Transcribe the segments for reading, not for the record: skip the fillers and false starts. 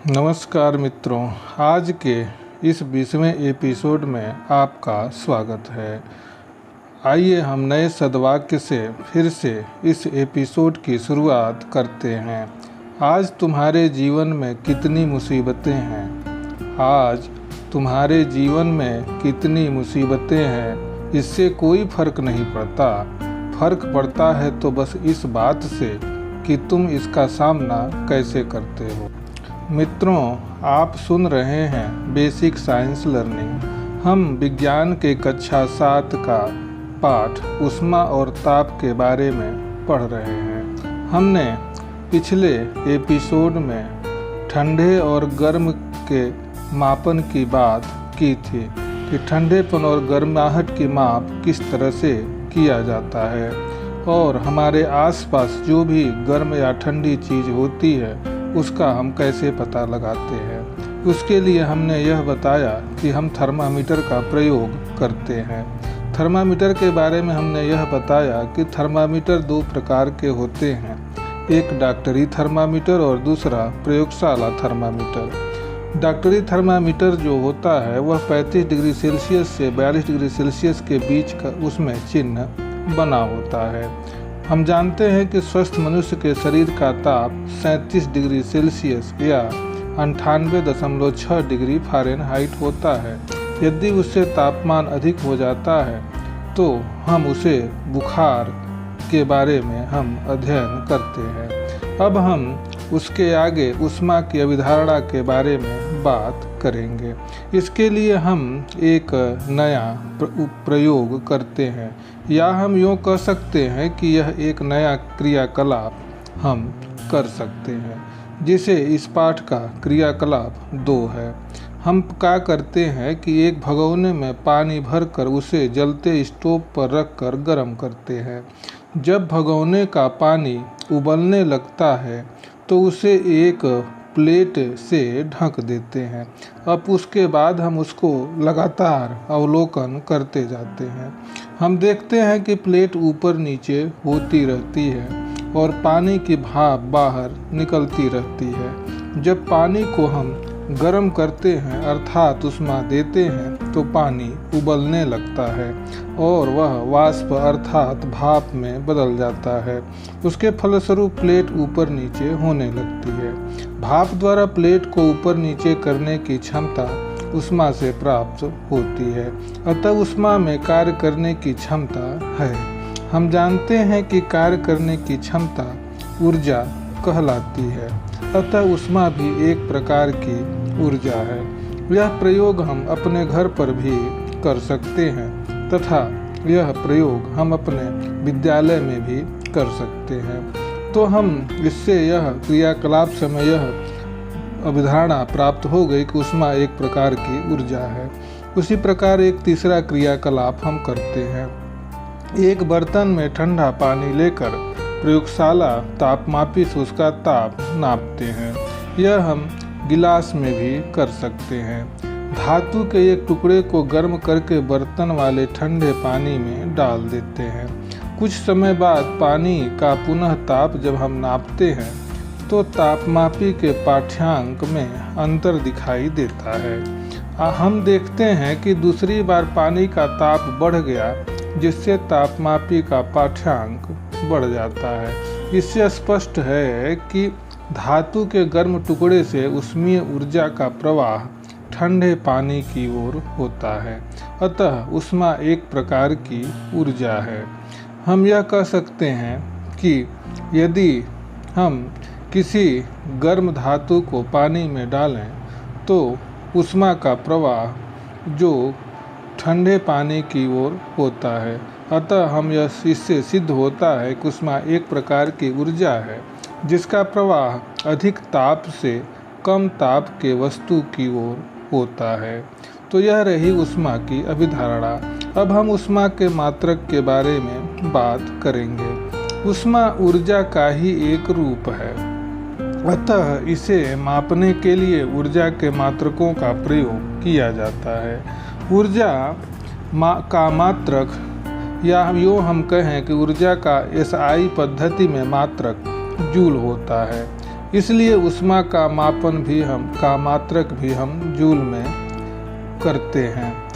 नमस्कार मित्रों, आज के इस 20वें एपिसोड में आपका स्वागत है। आइए हम नए सद्वाक्य से फिर से इस एपिसोड की शुरुआत करते हैं। आज तुम्हारे जीवन में कितनी मुसीबतें हैं? आज तुम्हारे जीवन में कितनी मुसीबतें हैं, इससे कोई फर्क नहीं पड़ता। फर्क पड़ता है तो बस इस बात से कि तुम इसका सामना कैसे करते हो। मित्रों, आप सुन रहे हैं बेसिक साइंस लर्निंग। हम विज्ञान के कक्षा 7 का पाठ ऊष्मा और ताप के बारे में पढ़ रहे हैं। हमने पिछले एपिसोड में ठंडे और गर्म के मापन की बात की थी कि ठंडेपन और गर्माहट की माप किस तरह से किया जाता है और हमारे आसपास जो भी गर्म या ठंडी चीज़ होती है उसका हम कैसे पता लगाते हैं। उसके लिए हमने यह बताया कि हम थर्मामीटर का प्रयोग करते हैं। थर्मामीटर के बारे में हमने यह बताया कि थर्मामीटर 2 प्रकार के होते हैं, एक डॉक्टरी थर्मामीटर और दूसरा प्रयोगशाला थर्मामीटर। डॉक्टरी थर्मामीटर जो होता है वह 35 डिग्री सेल्सियस से 42 डिग्री सेल्सियस के बीच का उसमें चिन्ह बना होता है। हम जानते हैं कि स्वस्थ मनुष्य के शरीर का ताप 37 डिग्री सेल्सियस या 98.6 डिग्री फ़ारेनहाइट होता है। यदि उससे तापमान अधिक हो जाता है तो हम उसे बुखार के बारे में हम अध्ययन करते हैं। अब हम उसके आगे ऊष्मा की अवधारणा के बारे में बात करेंगे। इसके लिए हम एक नया प्रयोग करते हैं, या हम यूँ कह सकते हैं कि यह एक नया क्रियाकलाप हम कर सकते हैं, जिसे इस पाठ का क्रियाकलाप 2 है। हम क्या करते हैं कि एक भगोने में पानी भरकर उसे जलते स्टोव पर रखकर गर्म करते हैं। जब भगोने का पानी उबलने लगता है तो उसे एक प्लेट से ढक देते हैं। अब उसके बाद हम उसको लगातार अवलोकन करते जाते हैं। हम देखते हैं कि प्लेट ऊपर नीचे होती रहती है और पानी की भाप बाहर निकलती रहती है। जब पानी को हम गर्म करते हैं अर्थात ऊष्मा देते हैं तो पानी उबलने लगता है और वह वाष्प अर्थात भाप में बदल जाता है। उसके फलस्वरूप प्लेट ऊपर नीचे होने लगती है। भाप द्वारा प्लेट को ऊपर नीचे करने की क्षमता ऊष्मा से प्राप्त होती है, अतः ऊष्मा में कार्य करने की क्षमता है। हम जानते हैं कि कार्य करने की क्षमता ऊर्जा कहलाती है, अतः ऊष्मा भी एक प्रकार की ऊर्जा है। यह प्रयोग हम अपने घर पर भी कर सकते हैं तथा यह प्रयोग हम अपने विद्यालय में भी कर सकते हैं। तो हम इससे यह क्रियाकलाप से हमें यह अवधारणा प्राप्त हो गई कि ऊष्मा एक प्रकार की ऊर्जा है। उसी प्रकार एक तीसरा क्रियाकलाप हम करते हैं। एक बर्तन में ठंडा पानी लेकर प्रयोगशाला तापमापी से उसका ताप नापते हैं। यह हम गिलास में भी कर सकते हैं। धातु के एक टुकड़े को गर्म करके बर्तन वाले ठंडे पानी में डाल देते हैं। कुछ समय बाद पानी का पुनः ताप जब हम नापते हैं तो तापमापी के पाठ्यांक में अंतर दिखाई देता है। हम देखते हैं कि दूसरी बार पानी का ताप बढ़ गया, जिससे तापमापी का पाठ्यांक बढ़ जाता है। इससे स्पष्ट है कि धातु के गर्म टुकड़े से ऊष्मीय ऊर्जा का प्रवाह ठंडे पानी की ओर होता है, अतः ऊष्मा एक प्रकार की ऊर्जा है। हम यह कह सकते हैं कि यदि हम किसी गर्म धातु को पानी में डालें तो ऊष्मा का प्रवाह जो ठंडे पानी की ओर होता है, अतः हम यह इससे सिद्ध होता है कि ऊष्मा एक प्रकार की ऊर्जा है जिसका प्रवाह अधिक ताप से कम ताप के वस्तु की ओर होता है। तो यह रही ऊष्मा की अभिधारणा। अब हम ऊष्मा के मात्रक के बारे में बात करेंगे। ऊष्मा ऊर्जा का ही एक रूप है, अतः इसे मापने के लिए ऊर्जा के मात्रकों का प्रयोग किया जाता है। ऊर्जा का मात्रक, या यूँ हम कहें कि ऊर्जा का एसआई पद्धति में मात्रक जूल होता है। इसलिए ऊष्मा का मापन भी का मात्रक भी हम जूल में करते हैं,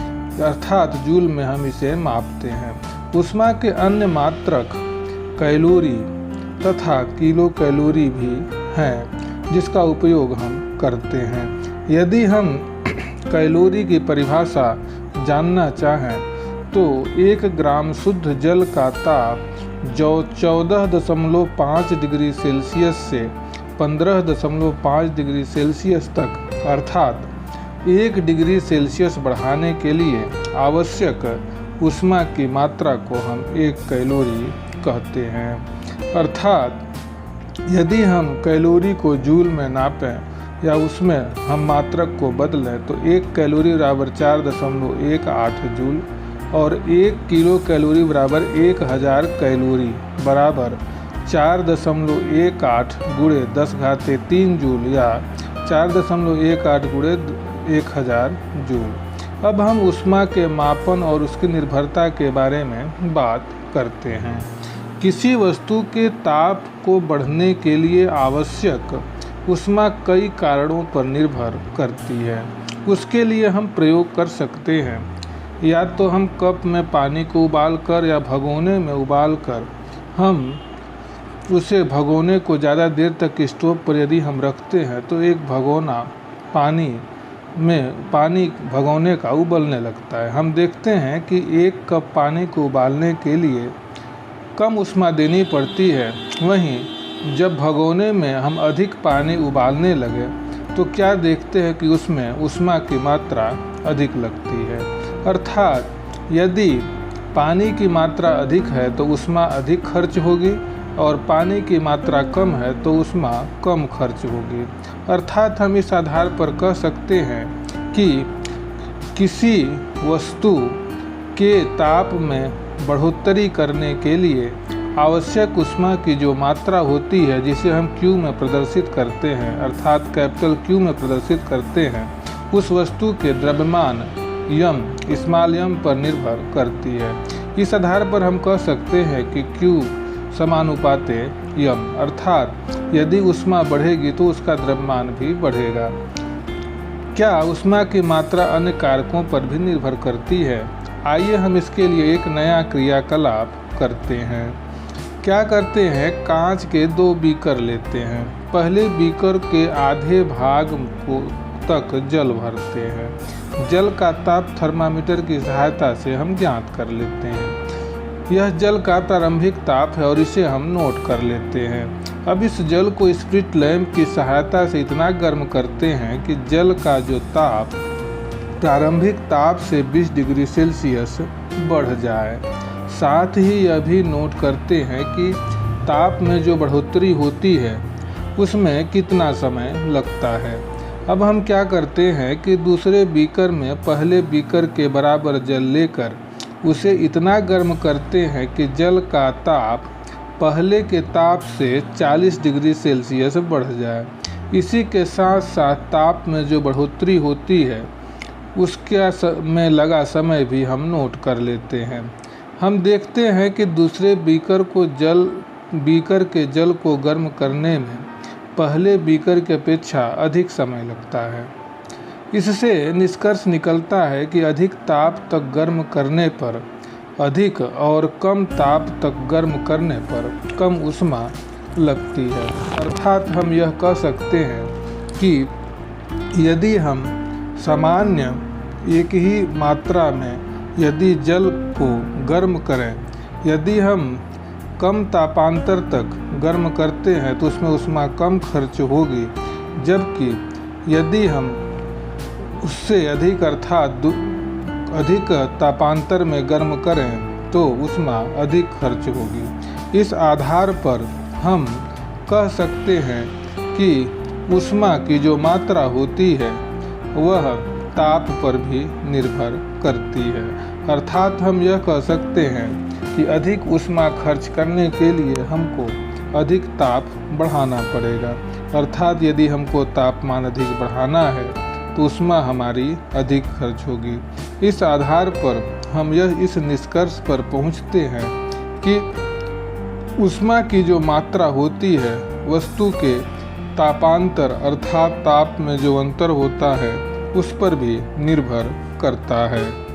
अर्थात जूल में हम इसे मापते हैं। ऊष्मा के अन्य मात्रक कैलोरी तथा किलो कैलोरी भी हैं जिसका उपयोग हम करते हैं। यदि हम कैलोरी की परिभाषा जानना चाहें तो 1 ग्राम शुद्ध जल का ताप जो 14.5 डिग्री सेल्सियस से 15.5 डिग्री सेल्सियस तक अर्थात 1 डिग्री सेल्सियस बढ़ाने के लिए आवश्यक ऊष्मा की मात्रा को हम 1 कैलोरी कहते हैं। अर्थात यदि हम कैलोरी को जूल में नापें या उसमें हम मात्रक को बदलें तो 1 कैलोरी बराबर 4.18 जूल और 1 किलो कैलोरी बराबर 1000 कैलोरी बराबर 4.18 गुणे 10⁻³ जूल या 4.18 गुणे 1000 जूल। अब हम ऊष्मा के मापन और उसकी निर्भरता के बारे में बात करते हैं। किसी वस्तु के ताप को बढ़ने के लिए आवश्यक ऊष्मा कई कारणों पर निर्भर करती है। उसके लिए हम प्रयोग कर सकते हैं, या तो हम कप में पानी को उबालकर या भगोने में उबालकर हम उसे भगोने को ज़्यादा देर तक स्टोव पर यदि हम रखते हैं तो एक भगोना पानी भगोने का उबलने लगता है। हम देखते हैं कि 1 कप पानी को उबालने के लिए कम ऊष्मा देनी पड़ती है, वहीं जब भगोने में हम अधिक पानी उबालने लगे तो क्या देखते हैं कि उसमें ऊष्मा की मात्रा अधिक लगती है। अर्थात यदि पानी की मात्रा अधिक है तो ऊष्मा अधिक खर्च होगी और पानी की मात्रा कम है तो ऊष्मा कम खर्च होगी। अर्थात हम इस आधार पर कह सकते हैं कि किसी वस्तु के ताप में बढ़ोतरी करने के लिए आवश्यक ऊष्मा की जो मात्रा होती है, जिसे हम Q में प्रदर्शित करते हैं अर्थात कैपिटल Q में प्रदर्शित करते हैं, उस वस्तु के द्रव्यमान यम स्मॉल यम पर निर्भर करती है। इस आधार पर हम कह सकते हैं कि Q समानुपाते यम, अर्थात यदि ऊष्मा बढ़ेगी तो उसका द्रव्यमान भी बढ़ेगा। क्या ऊष्मा की मात्रा अन्य कारकों पर भी निर्भर करती है? आइए हम इसके लिए एक नया क्रियाकलाप करते हैं। क्या करते हैं, कांच के 2 बीकर लेते हैं। पहले बीकर के आधे भाग को तक जल भरते हैं। जल का ताप थर्मामीटर की सहायता से हम ज्ञात कर लेते हैं। यह जल का प्रारंभिक ताप है और इसे हम नोट कर लेते हैं। अब इस जल को स्प्रिट लैंप की सहायता से इतना गर्म करते हैं कि जल का जो ताप प्रारंभिक ताप से 20 डिग्री सेल्सियस बढ़ जाए। साथ ही यह भी नोट करते हैं कि ताप में जो बढ़ोतरी होती है उसमें कितना समय लगता है। अब हम क्या करते हैं कि दूसरे बीकर में पहले बीकर के बराबर जल लेकर उसे इतना गर्म करते हैं कि जल का ताप पहले के ताप से 40 डिग्री सेल्सियस बढ़ जाए। इसी के साथ साथ ताप में जो बढ़ोतरी होती है उसके में लगा समय भी हम नोट कर लेते हैं। हम देखते हैं कि दूसरे बीकर के जल को गर्म करने में पहले बीकर की अपेक्षा अधिक समय लगता है। इससे निष्कर्ष निकलता है कि अधिक ताप तक गर्म करने पर अधिक और कम ताप तक गर्म करने पर कम ऊष्मा लगती है। अर्थात हम यह कह सकते हैं कि यदि हम सामान्य एक ही मात्रा में यदि जल को गर्म करें, यदि हम कम तापांतर तक गर्म करते हैं तो उसमें ऊष्मा कम खर्च होगी, जबकि यदि हम उससे अधिक अर्थात अधिक तापांतर में गर्म करें तो ऊष्मा अधिक खर्च होगी। इस आधार पर हम कह सकते हैं कि ऊष्मा की जो मात्रा होती है वह ताप पर भी निर्भर करती है। अर्थात हम यह कह सकते हैं कि अधिक ऊष्मा खर्च करने के लिए हमको अधिक ताप बढ़ाना पड़ेगा। अर्थात यदि हमको तापमान अधिक बढ़ाना है तो ऊष्मा हमारी अधिक खर्च होगी। इस आधार पर हम इस निष्कर्ष पर पहुंचते हैं कि ऊष्मा की जो मात्रा होती है वस्तु के तापांतर अर्थात ताप में जो अंतर होता है उस पर भी निर्भर करता है।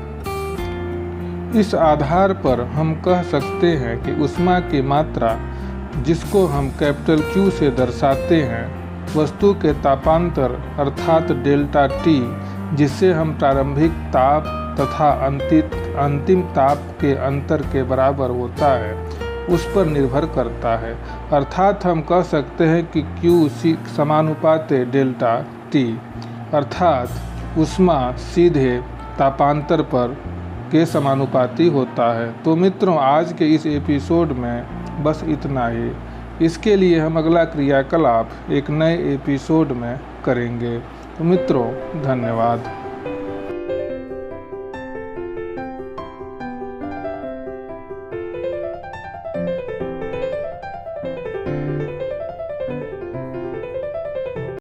इस आधार पर हम कह सकते हैं कि ऊष्मा की मात्रा, जिसको हम कैपिटल Q से दर्शाते हैं, वस्तु के तापांतर अर्थात डेल्टा T, जिससे हम प्रारंभिक ताप तथा अंतिम ताप के अंतर के बराबर होता है, उस पर निर्भर करता है। अर्थात हम कह सकते हैं कि Q समानुपाते डेल्टा T, अर्थात ऊष्मा सीधे तापांतर पर के समानुपाती होता है। तो मित्रों, आज के इस एपिसोड में बस इतना ही। इसके लिए हम अगला क्रियाकलाप एक नए एपिसोड में करेंगे। तो मित्रों, धन्यवाद।